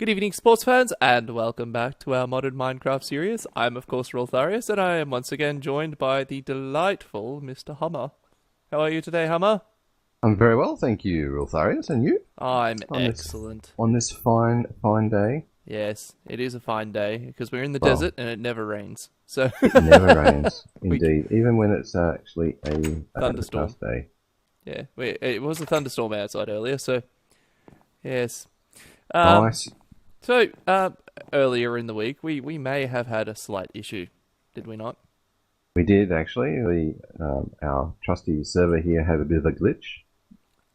Good evening, sports fans, and welcome back to our modern Minecraft series. I'm, of course, Rulthariuz, and I am once again joined by the delightful Mr. Hummer. How are you today, Hummer? I'm very well, thank you, Rulthariuz, and you? I'm On excellent. This fine day. Yes, it is a fine day, because we're in the Well, desert and it never rains. So it never rains, we, indeed, even when it's actually a thunderstorm. overcast day. Yeah, it was a thunderstorm outside earlier, so yes. Nice. So, earlier in the week, we may have had a slight issue, did we not? We did, actually. Our trusty server here had a bit of a glitch,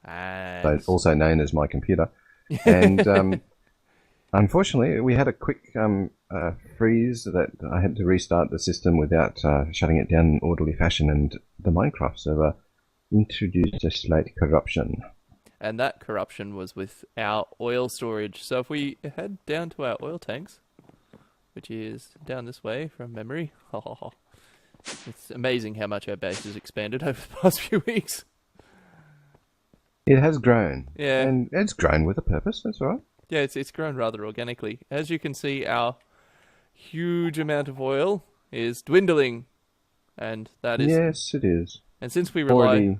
so also known as my computer. And unfortunately, we had a quick freeze that I had to restart the system without shutting it down in orderly fashion, and the Minecraft server introduced a slight corruption. And that corruption was with our oil storage. So if we head down to our oil tanks, which is down this way from memory, it's amazing how much our base has expanded over the past few weeks. It has grown. Yeah. And it's grown with a purpose, that's right. Yeah, it's grown rather organically. As you can see, our huge amount of oil is dwindling. And that is... Yes, it is. And since we rely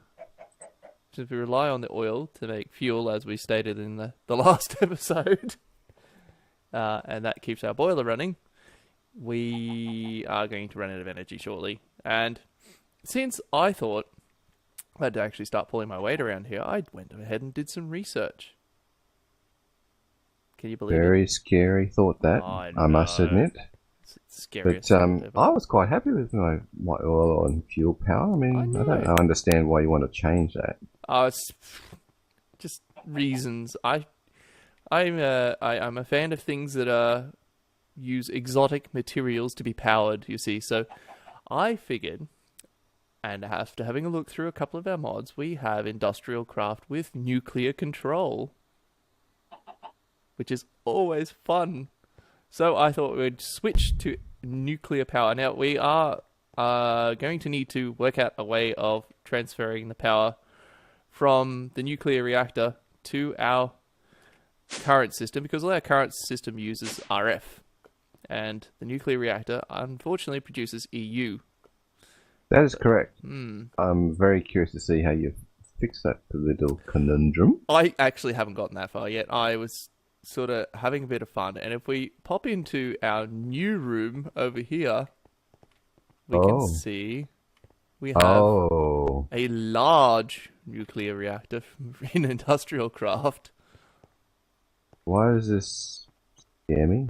on the oil to make fuel, as we stated in the last episode, and that keeps our boiler running, we are going to run out of energy shortly. And since I thought I had to actually start pulling my weight around here, I went ahead and did some research. Can you believe it? Very scary thought that, I must admit. It's scary. But I was quite happy with my oil and fuel power. I mean, I don't understand why you want to change that. It's just reasons. I'm a fan of things that use exotic materials to be powered, you see. So I figured, and after having a look through a couple of our mods, we have industrial craft with nuclear control, which is always fun. So I thought we'd switch to nuclear power. Now, we are going to need to work out a way of transferring the power from the nuclear reactor to our current system, because all our current system uses RF, and the nuclear reactor unfortunately produces EU. That is correct. I'm very curious to see how you fix that little conundrum. I actually haven't gotten that far yet. I was sort of having a bit of fun, and if we pop into our new room over here, we can see we have a large nuclear reactor in industrial craft. Why does this scare me?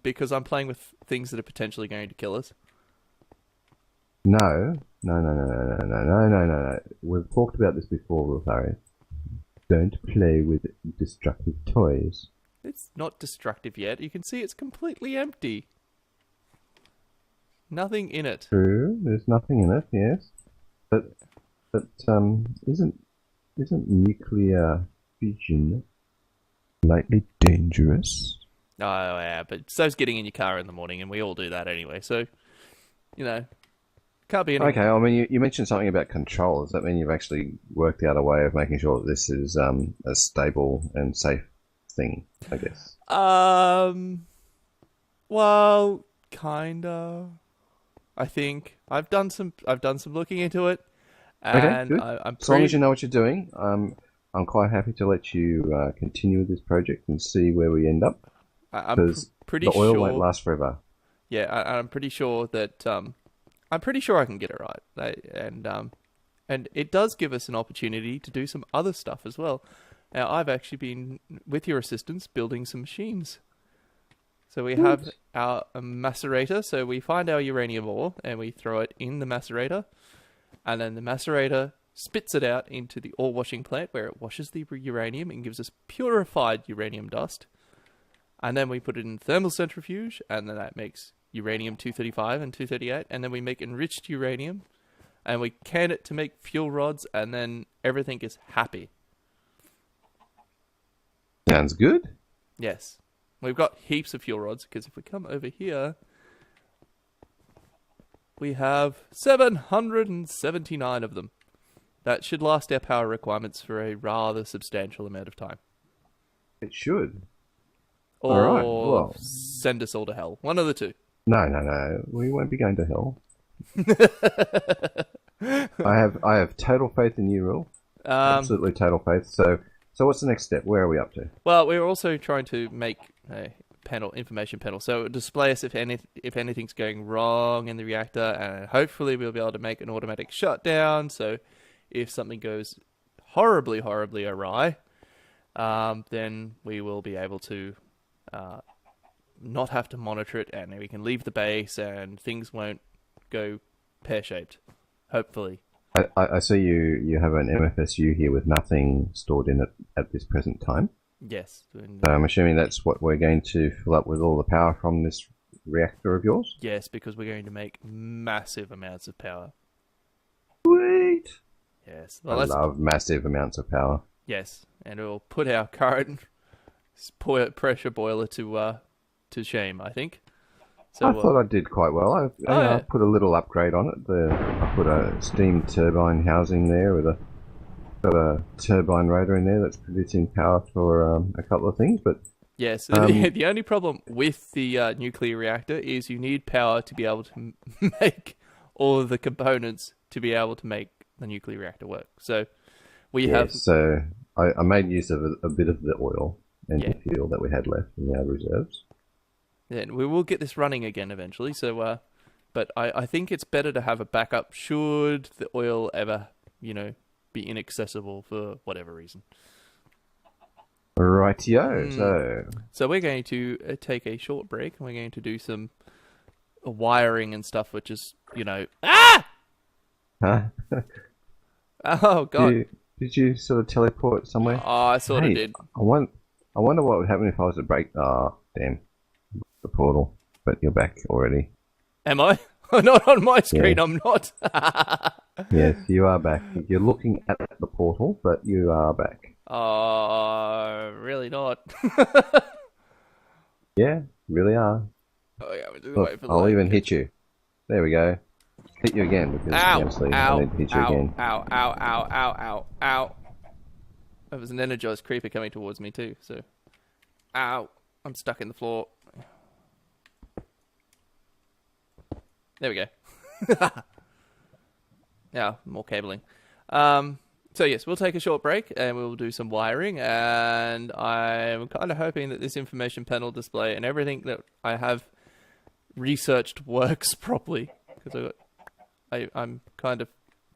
Because I'm playing with things that are potentially going to kill us. No. We've talked about this before, Rulthariuz. Don't play with destructive toys. It's not destructive yet. You can see it's completely empty. Nothing in it. True, there's nothing in it, yes. But isn't nuclear fission slightly dangerous? Oh, yeah, but so's getting in your car in the morning, and we all do that anyway, so, can't be any... Okay, I mean, you mentioned something about control. Does that mean you've actually worked out a way of making sure that this is a stable and safe thing, I guess? Well, kinda. I think I've done some looking into it, and okay, good. I'm as long as you know what you're doing, I'm quite happy to let you continue with this project and see where we end up. Because the oil won't last forever. Yeah, I'm pretty sure that I'm pretty sure I can get it right, and it does give us an opportunity to do some other stuff as well. Now, I've actually been, with your assistance, building some machines. So we have our macerator. So we find our uranium ore and we throw it in the macerator, and then the macerator spits it out into the ore washing plant, where it washes the uranium and gives us purified uranium dust. And then we put it in thermal centrifuge, and then that makes uranium-235 and 238, and then we make enriched uranium, and we can it to make fuel rods, and then everything is happy. Sounds good. Yes. We've got heaps of fuel rods, because if we come over here, we have 779 of them. That should last our power requirements for a rather substantial amount of time. It should. All right. or Well, send us all to hell. One of the two. no. We won't be going to hell. I have total faith in you, Rule. Absolutely total faith. So what's the next step? Where are we up to? Well, we're also trying to make a information panel, so it will display us if anything's going wrong in the reactor, and hopefully we'll be able to make an automatic shutdown. So if something goes horribly awry, then we will be able to not have to monitor it, and we can leave the base, and things won't go pear-shaped. Hopefully. I see you have an MFSU here with nothing stored in it at this present time. Yes. So I'm assuming that's what we're going to fill up with all the power from this reactor of yours? Yes, because we're going to make massive amounts of power. Sweet! Yes. Well, I love massive amounts of power. Yes, and it will put our current pressure boiler to shame, I think. So, I thought I did quite well. I put a little upgrade on it. I put a steam turbine housing there with got a turbine rotor in there that's producing power for a couple of things. But yes, the only problem with the nuclear reactor is you need power to be able to make all of the components to be able to make the nuclear reactor work. So we have. So I made use of a bit of the oil and the fuel that we had left in our reserves. Then we will get this running again eventually. So, but I think it's better to have a backup should the oil ever, be inaccessible for whatever reason. Rightio. So we're going to take a short break, and we're going to do some wiring and stuff, which is, Huh? Oh God! Did you sort of teleport somewhere? Oh, I sort of did. I wonder what would happen if I was to break. Oh, damn. The portal, but you're back already. Am I? Not on my screen, Yeah. I'm not. Yes, you are back. You're looking at the portal, but you are back. Really not. Yeah, really are. Oh yeah, we're just Look, wait for the I'll light. even hit you. There we go. Hit you again because obviously I need to hit you again. Ow. That was an energized creeper coming towards me too, so. Ow. I'm stuck in the floor. There we go. Now, more cabling. So yes, we'll take a short break and we'll do some wiring, and I'm kind of hoping that this information panel display and everything that I have researched works properly, because I'm kind of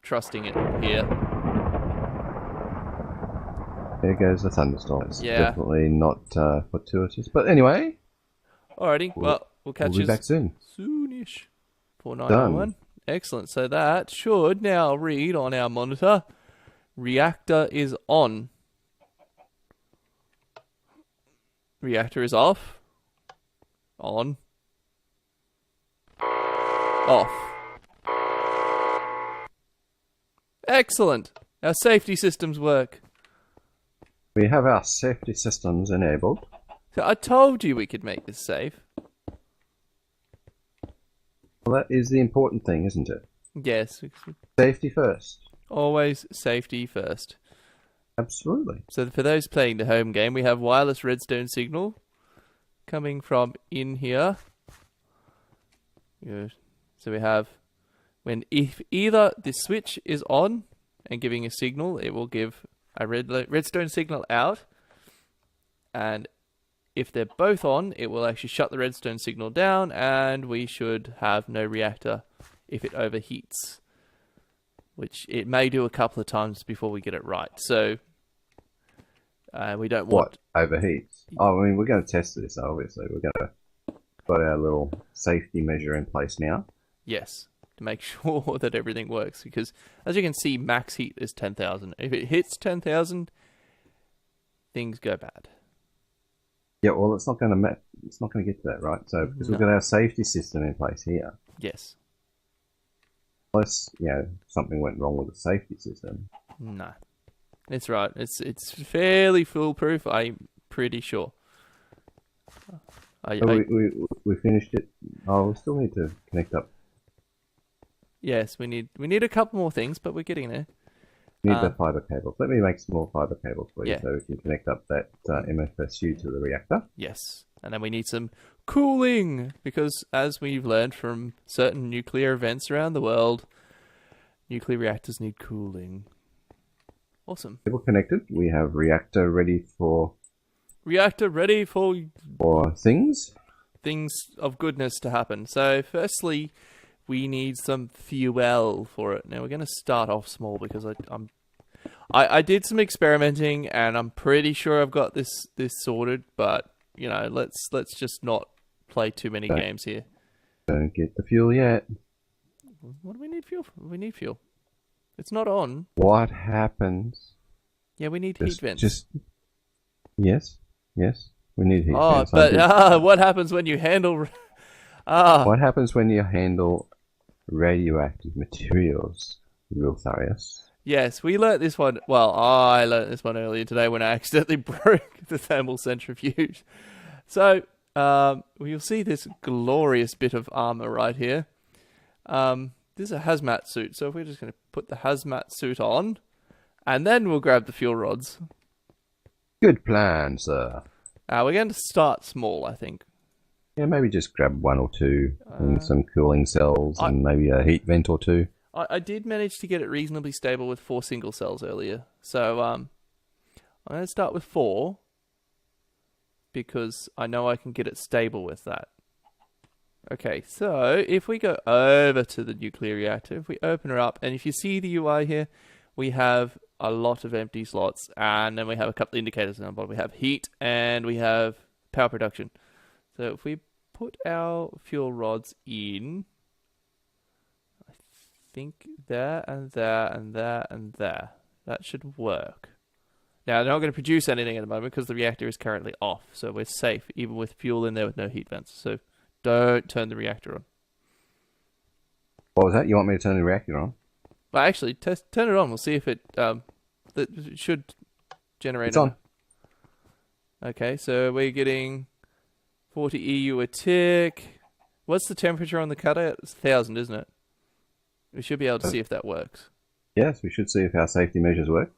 trusting it here. There goes the thunderstorm. It's Yeah. definitely not fortuitous. But anyway, Alrighty, well, we'll catch we'll be you back soon. soonish. 4901. Excellent. So that should now read on our monitor. Reactor is on. Reactor is off. On. Off. Excellent. Our safety systems work. We have our safety systems enabled. So I told you we could make this safe. Well, that is the important thing, isn't it? Yes. Safety first. Always safety first. Absolutely. So for those playing the home game, we have wireless redstone signal coming from in here. Yeah. So we have if either the switch is on and giving a signal, it will give a redstone signal out, and if they're both on, it will actually shut the redstone signal down, and we should have no reactor if it overheats, which it may do a couple of times before we get it right. So we don't want... What? Overheats? Oh, I mean, we're going to test this, obviously. We're going to got our little safety measure in place now. Yes, to make sure that everything works, because as you can see, max heat is 10,000. If it hits 10,000, things go bad. Yeah, well, it's not going to get to that, right? So because we've got our safety system in place here. Yes. Unless something went wrong with the safety system. No, it's right. It's fairly foolproof. I'm pretty sure. We finished it. Oh, we still need to connect up. Yes, we need a couple more things, but we're getting there. Need the fiber cables. Let me make small fiber cables for you Yeah. so we can connect up that MFSU to the reactor. Yes. And then we need some cooling, because as we've learned from certain nuclear events around the world, nuclear reactors need cooling. Awesome. Cable connected. We have reactor ready for things. Things of goodness to happen. So firstly, we need some fuel for it. Now we're going to start off small because I did some experimenting and I'm pretty sure I've got this sorted. But you know, let's just not play too many games here. Don't get the fuel yet. What do we need fuel for? We need fuel. It's not on. What happens? Yeah, we need heat vents. Yes. We need heat vents. But what happens when you handle? What happens when you handle radioactive materials, Rulthariuz? Yes, we learnt this one. Well, I learnt this one earlier today when I accidentally broke the thermal centrifuge. So, you'll see this glorious bit of armor right here. This is a hazmat suit, so we're just going to put the hazmat suit on, and then we'll grab the fuel rods. Good plan, sir. We're going to start small, I think. Yeah, maybe just grab one or two and some cooling cells and maybe a heat vent or two. I did manage to get it reasonably stable with 4 single cells earlier. So I'm going to start with 4 because I know I can get it stable with that. Okay, so if we go over to the nuclear reactor, if we open her up, and if you see the UI here, we have a lot of empty slots, and then we have a couple of indicators on the bottom. We have heat, and we have power production. So if we put our fuel rods in, I think there, and there, and there, and there. That should work. Now, they're not going to produce anything at the moment because the reactor is currently off, so we're safe, even with fuel in there with no heat vents. So don't turn the reactor on. What was that? You want me to turn the reactor on? Well, actually, turn it on. We'll see if it should generate. It's on. Okay, so we're getting 40 EU a tick. What's the temperature on the cutout? It's 1,000, isn't it? We should be able to see if that works. Yes, we should see if our safety measures work.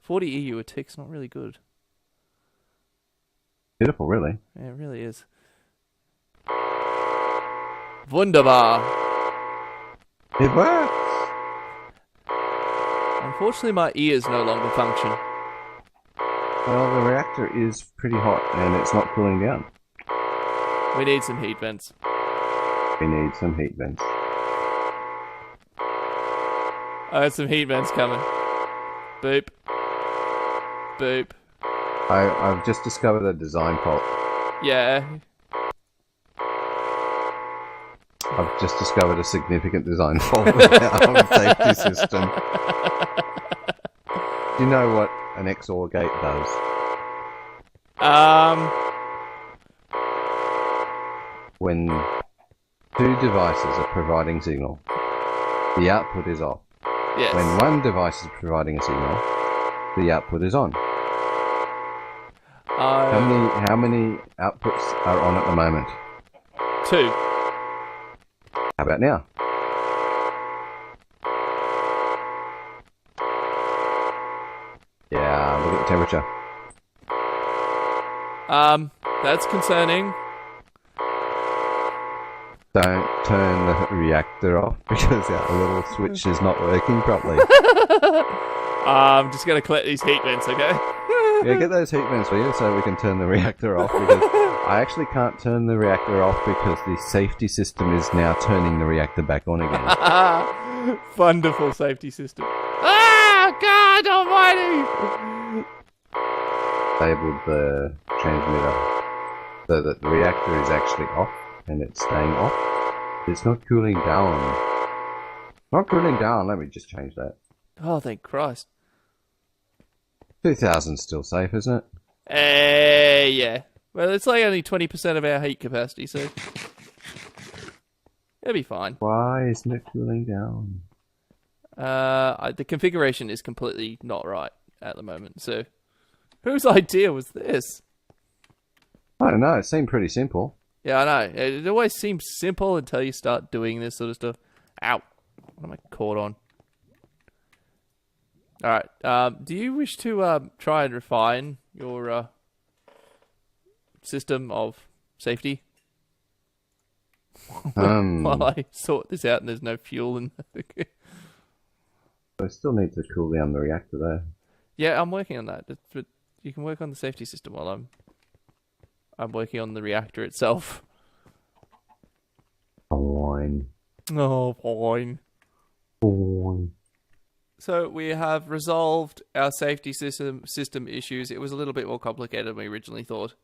40 EU a tick's not really good. Beautiful, really. Yeah, it really is. Wunderbar. It works. Unfortunately, my ears no longer function. Well, the reactor is pretty hot and it's not cooling down. We need some heat vents. We need some heat vents. I got some heat vents coming. Boop. Boop. I've just discovered a design fault. Yeah. I've just discovered a significant design fault with our safety system. Do you know what an XOR gate does? When two devices are providing signal, the output is off. Yes. When one device is providing a signal, the output is on. How many outputs are on at the moment? 2. How about now? Yeah, look at the temperature. That's concerning. Don't turn the reactor off because our little switch is not working properly. I'm just going to collect these heat vents, okay? Yeah, get those heat vents for you so we can turn the reactor off, because I actually can't turn the reactor off because the safety system is now turning the reactor back on again. Wonderful safety system. Ah, God almighty! Disabled the transmitter so that the reactor is actually off and it's staying off. It's not cooling down. Not cooling down, let me just change that. Oh, thank Christ. 2000's still safe, isn't it? Yeah. Well, it's like only 20% of our heat capacity, so it'll be fine. Why isn't it cooling down? The configuration is completely not right at the moment, so whose idea was this? I don't know, it seemed pretty simple. Yeah, I know. It always seems simple until you start doing this sort of stuff. Ow. What am I caught on? All right. Do you wish to try and refine your system of safety while I sort this out and there's no fuel in the... I still need to cool down the reactor there. Yeah, I'm working on that. But you can work on the safety system while I'm working on the reactor itself. Fine. Oh, fine. Fine. So we have resolved our safety system issues. It was a little bit more complicated than we originally thought.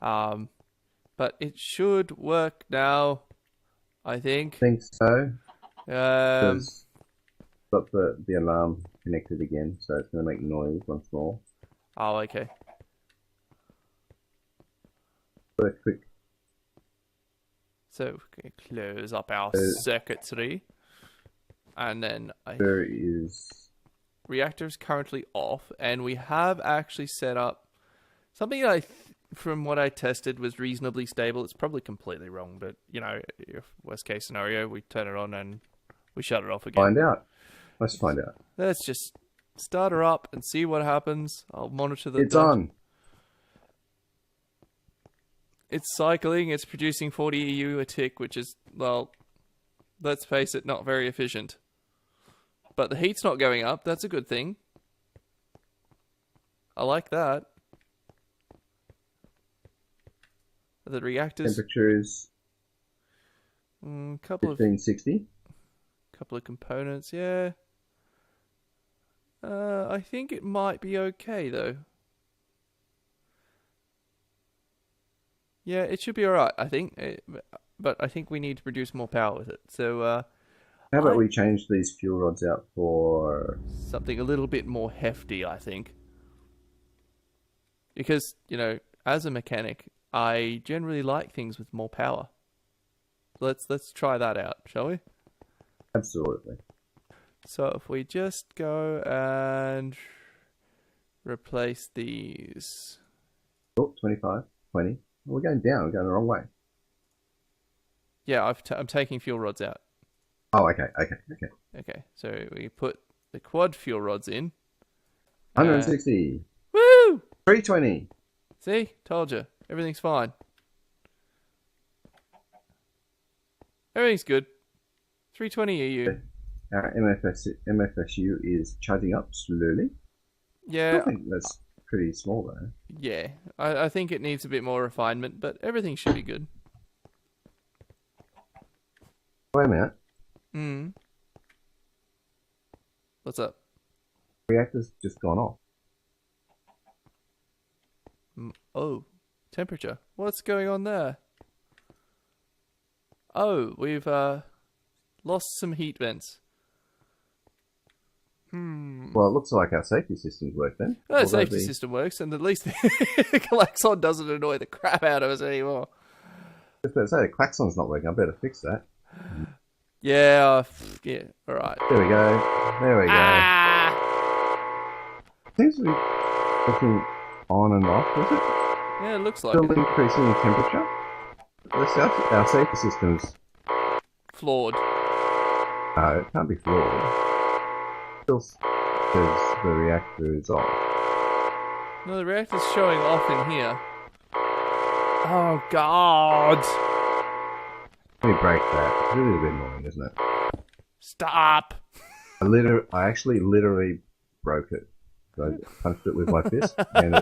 But it should work now, I think. Think so. Um, Got the alarm connected again, so it's going to make noise once more. oh, okay. Quick. So we can close up our circuitry. And then There is... reactor's currently off, and we have actually set up something that from what I tested was reasonably stable. It's probably completely wrong, but you know, if worst case scenario, we turn it on and we shut it off again. Find out. Let's find out. Let's just start her up and see what happens. I'll monitor the... It's on. It's cycling. It's producing 40 EU a tick, which is, well, let's face it, not very efficient. But the heat's not going up. That's a good thing. I like that. The reactors... Temperature is couple 1560. Couple of components, yeah. I think it might be okay, though. Yeah, it should be alright, I think. But I think we need to produce more power with it. So, how about we change these fuel rods out for... something a little bit more hefty, I think. Because, you know, as a mechanic, I generally like things with more power. Let's try that out, shall we? Absolutely. So if we just go and replace these... Oh, 25, 20. We're going down. We're going the wrong way. Yeah, I'm taking fuel rods out. Oh, okay. Okay, so we put the quad fuel rods in. 160. Woo! 320. See? Told you. Everything's fine. Everything's good. 320 EU. Our MFSU is charging up slowly. Yeah. I think that's pretty small though. Yeah. I think it needs a bit more refinement, but everything should be good. Wait a minute. What's up? Reactor's just gone off. Oh. Temperature. What's going on there? Oh, we've lost some heat vents. Well, it looks like our safety systems work then. The safety system works, and at least the klaxon doesn't annoy the crap out of us anymore. I was about to say, the klaxon's not working. I better fix that. Yeah, alright. There we go. Seems to be looking on and off, is it? Yeah, it looks like Still it. increasing in temperature? Our safety system's... Flawed. No, it can't be flawed. Still says the reactor is off. No, the reactor's showing off in here. Oh, God. Let me break that. It's really a bit annoying, isn't it? Stop. I actually literally broke it. So I punched it with my fist, and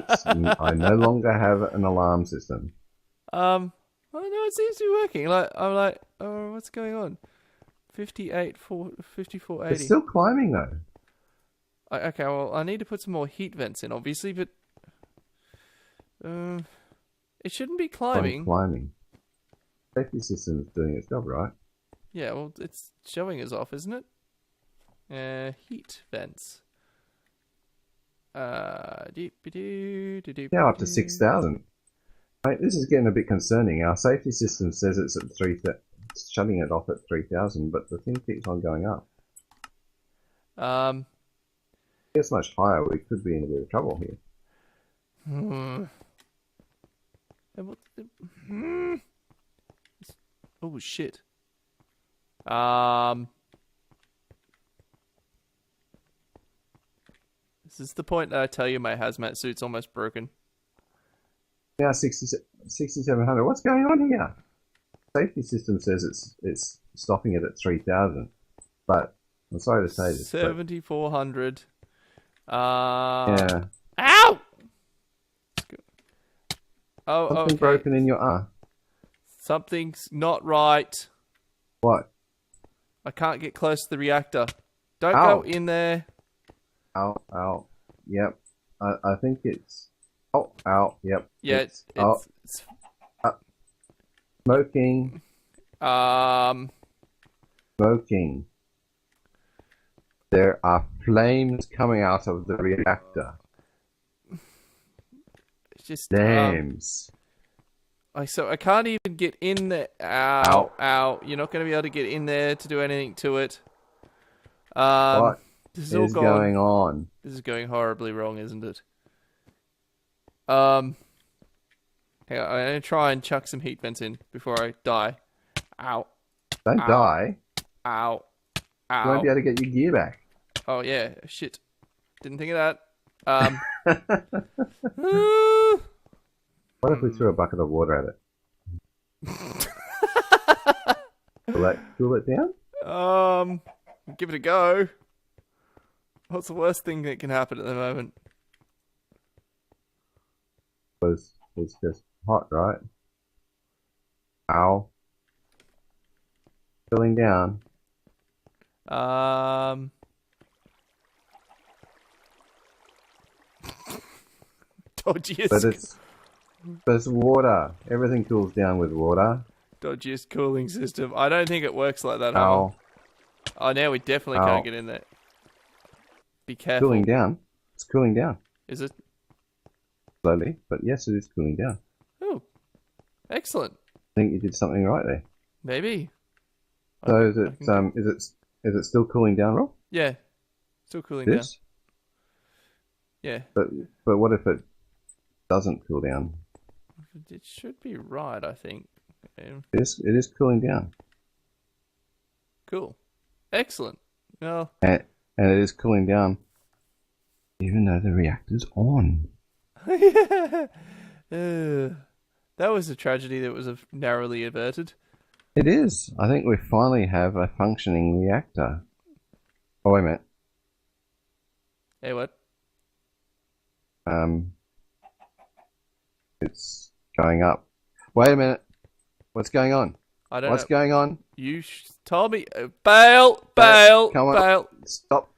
I no longer have an alarm system. Oh no, it seems to be working. I'm like, oh, what's going on? 5480. It's still climbing though. Okay, well, I need to put some more heat vents in, obviously, but it shouldn't be climbing. Climbing. Safety system is doing its job, right? Yeah, well, it's showing us off, isn't it? Heat vents. Now up to 6,000. Mate, this is getting a bit concerning. Our safety system says it's at it's shutting it off at 3,000, but the thing keeps on going up. If it gets much higher, we could be in a bit of trouble here. Oh shit. This is the point that I tell you my hazmat suit's almost broken. Now 6,700. What's going on here? Safety system says it's stopping it at 3,000. But I'm sorry to say this. 7,400. Yeah. Ow! Oh, Something okay. broken in your arm. Something's not right. What? I can't get close to the reactor. Don't Ow. go in there. Ow. Yep. I think it's... Ow. Yep. Yeah, it's smoking. Smoking. There are flames coming out of the reactor. It's just Flames. so I can't even get in there. Ow. You're not going to be able to get in there to do anything to it. What this is all going on? This is going horribly wrong, isn't it? Hang on, I'm going to try and chuck some heat vents in before I die. Ow. Don't die. Ow. You won't be able to get your gear back. Oh, yeah. Shit. Didn't think of that. What if we threw a bucket of water at it? Will that cool it down? Give it a go. What's the worst thing that can happen at the moment? It's just hot, right? Ow. Filling down. Dodgiest. But it's water. Everything cools down with water. Dodgiest cooling system. I don't think it works like that. Ow. Oh, now we definitely can't get in there. Be careful. Cooling down. It's cooling down. Is it? Slowly, but yes, it is cooling down. Oh, excellent. I think you did something right there. Maybe. So is it still cooling down, Rob? Yeah, still cooling down. Yeah. But what if it doesn't cool down? It should be right, I think. It is cooling down. Cool. Excellent. Well, and it is cooling down, even though the reactor's on. That was a tragedy that was narrowly averted. It is. I think we finally have a functioning reactor. Oh, wait a minute. Hey, what? It's going up. Wait a minute. What's going on? I don't know. What's going on? You told me. Bail! Come on. Bail! Stop.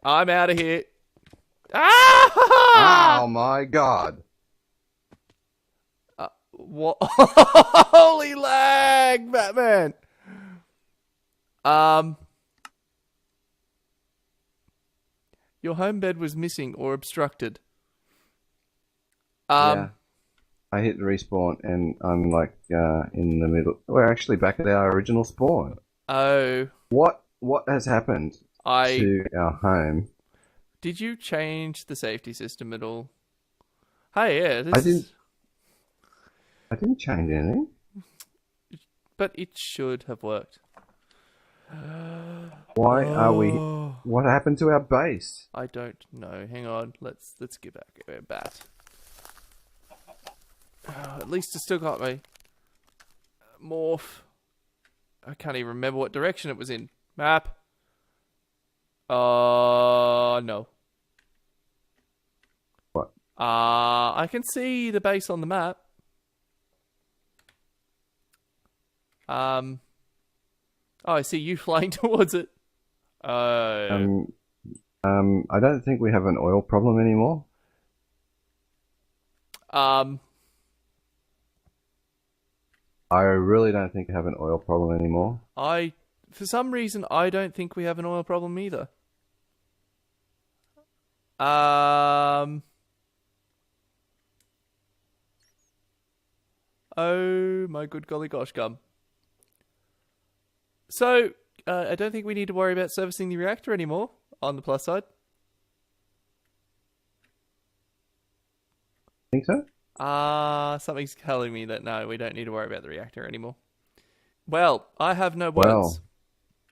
I'm out of here. Ah! Oh my god. What? Holy lag, Batman! Your home bed was missing or obstructed. Yeah. I hit respawn and I'm like in the middle. We're actually back at our original spawn. Oh. What has happened to our home? Did you change the safety system at all? Hey, yeah. I didn't change anything. But it should have worked. Why are we... What happened to our base? I don't know. Hang on. Let's get back a bat. At least I still got my morph. I can't even remember what direction it was in. Map. No. What? I can see the base on the map. Oh, I see you flying towards it. I don't think we have an oil problem anymore. I really don't think we have an oil problem anymore. For some reason, I don't think we have an oil problem either. Oh my good golly gosh gum. So, I don't think we need to worry about servicing the reactor anymore, on the plus side. Think so? Something's telling me that no, we don't need to worry about the reactor anymore. Well, I have no words. Well,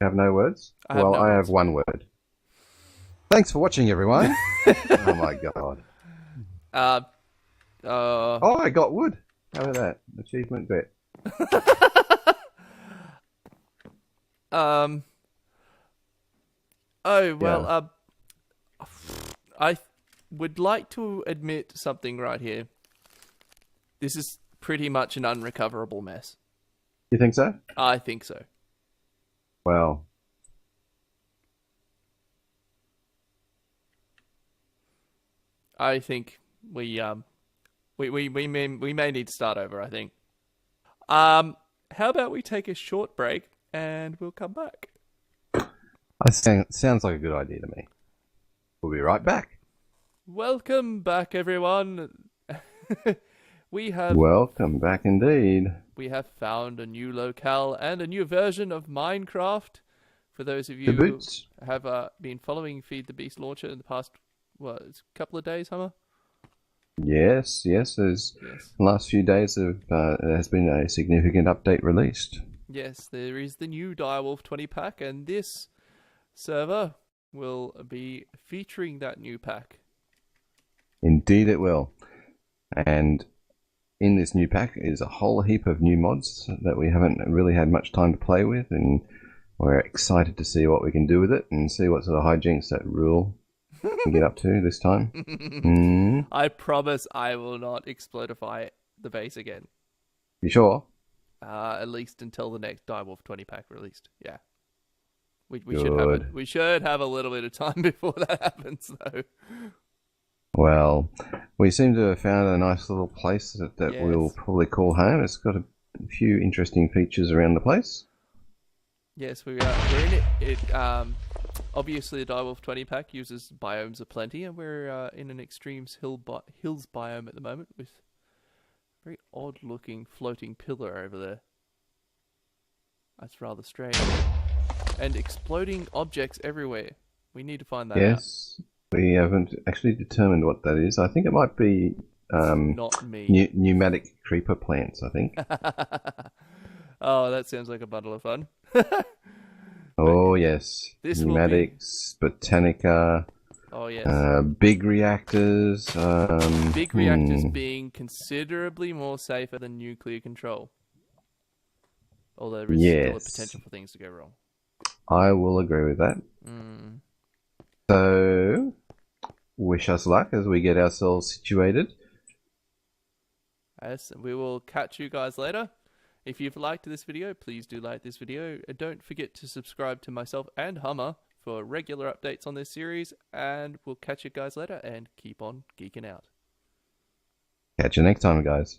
you have no words? I have one word. Thanks for watching, everyone. Oh my god. Oh, I got wood. How about that? Achievement bet. Oh, well, Yeah. I would like to admit something right here. This is pretty much an unrecoverable mess. You think so? I think so. Well, I think we may need to start over, I think. How about we take a short break and we'll come back. sounds like a good idea to me. We'll be right back. Welcome back, everyone. Welcome back indeed. We have found a new locale and a new version of Minecraft. For those of you The who boots. have been following Feed the Beast Launcher in the past, couple of days, Hummer? Yes. Yes. Last few days there has been a significant update released. Yes, there is the new Direwolf 20 pack, and this server will be featuring that new pack. Indeed it will. And in this new pack is a whole heap of new mods that we haven't really had much time to play with, and we're excited to see what we can do with it and see what sort of hijinks that Rule can get up to this time. I promise I will not explodify the base again. You sure? At least until the next Direwolf 20 pack released. Yeah. We should have a little bit of time before that happens, though. Well, we seem to have found a nice little place that Yes. we'll probably call home. It's got a few interesting features around the place. Yes, we're in it. Obviously, the Direwolf 20 pack uses biomes aplenty, and we're in an extremes hills biome at the moment with a very odd-looking floating pillar over there. That's rather strange. And exploding objects everywhere. We need to find that out. Yes, we haven't actually determined what that is. I think it might be Not me. pneumatic creeper plants, I think. Oh, that sounds like a bundle of fun. Oh, yes. This Pneumatics, Botanica, Oh, yes. big reactors. Big reactors being considerably more safer than nuclear control. Although there is still a potential for things to go wrong. I will agree with that. So, wish us luck as we get ourselves situated. Yes, we will catch you guys later. If you've liked this video, please do like this video. Don't forget to subscribe to myself and Hummer for regular updates on this series. And we'll catch you guys later and keep on geeking out. Catch you next time, guys.